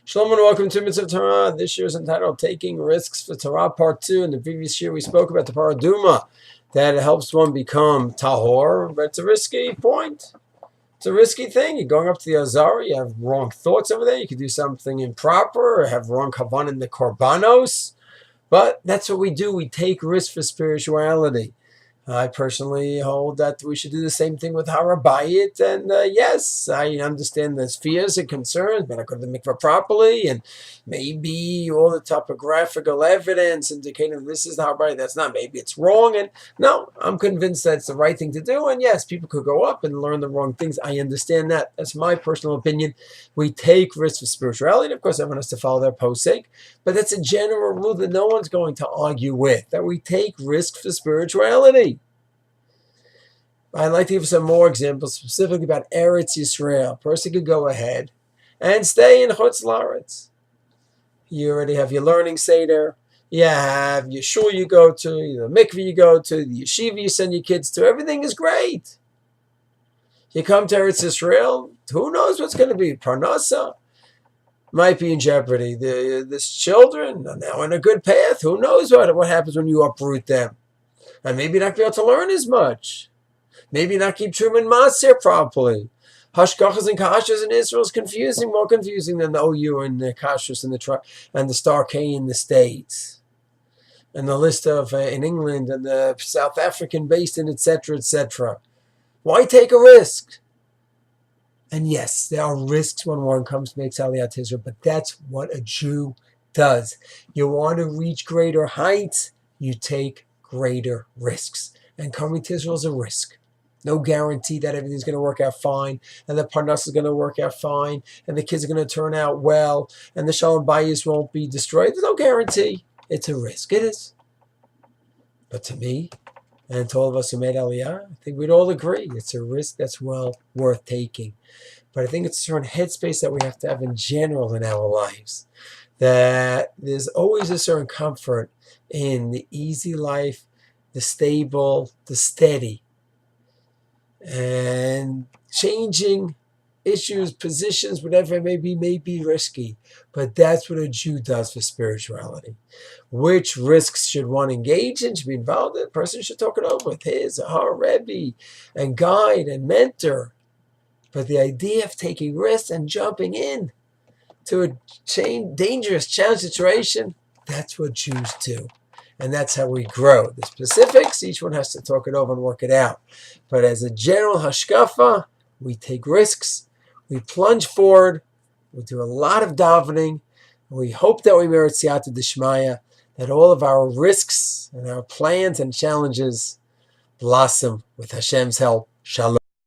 Shalom and welcome to Mitzvah Torah. This year is entitled Taking Risks for Torah Part 2. In the previous year we spoke about the paraduma, that it helps one become tahor, but it's a risky point. It's a risky thing. You're going up to the Azara, you have wrong thoughts over there, you could do something improper or have wrong kavan in the korbanos. But that's what we do. We take risks for spirituality. I personally hold that we should do the same thing with Harabayit, and yes, I understand there's fears and concerns, but I go to the mikvah properly, and maybe all the topographical evidence indicating this is the Harabayit, that's not, maybe it's wrong, and no, I'm convinced that's the right thing to do, and yes, people could go up and learn the wrong things. I understand that. That's my personal opinion. We take risks for spirituality, and of course everyone has to follow their posek, but that's a general rule that no one's going to argue with, that we take risks for spirituality. I'd like to give some more examples, specifically about Eretz Yisrael. A person could go ahead and stay in Chutz La'aretz. You already have your learning seder, you have your shul you go to, the mikveh you go to, the yeshiva you send your kids to. Everything is great. You come to Eretz Yisrael, who knows what's going to be? Parnasa might be in jeopardy. This children are now on a good path. Who knows what happens when you uproot them? And maybe not be able to learn as much. Maybe not keep Trum and Maser properly. Hashgachas and Kashrus in Israel is confusing, more confusing than the OU and the Kashrus and the Star K in the States. And the list of in England and the South African based in etc., etc. Why take a risk? And yes, there are risks when one makes Aliyat Israel, but that's what a Jew does. You want to reach greater heights, you take greater risks. And coming to Israel is a risk. No guarantee that everything's going to work out fine, and the parnas is going to work out fine, and the kids are going to turn out well, and the shalom bayis won't be destroyed. There's no guarantee. It's a risk. It is. But to me, and to all of us who made Aliyah, I think we'd all agree it's a risk that's well worth taking. But I think it's a certain headspace that we have to have in general in our lives, that there's always a certain comfort in the easy life, the stable, the steady. And changing issues, positions, whatever it may be risky. But that's what a Jew does for spirituality. Which risks should one engage in, should be involved in? A person should talk it over with his or her Rebbe and guide and mentor. But the idea of taking risks and jumping in to a dangerous challenge situation, that's what Jews do. And that's how we grow. The specifics, each one has to talk it over and work it out. But as a general hashkafa, we take risks, we plunge forward, we do a lot of davening, and we hope that we merit siyata d'shmaya, that all of our risks and our plans and challenges blossom with Hashem's help. Shalom.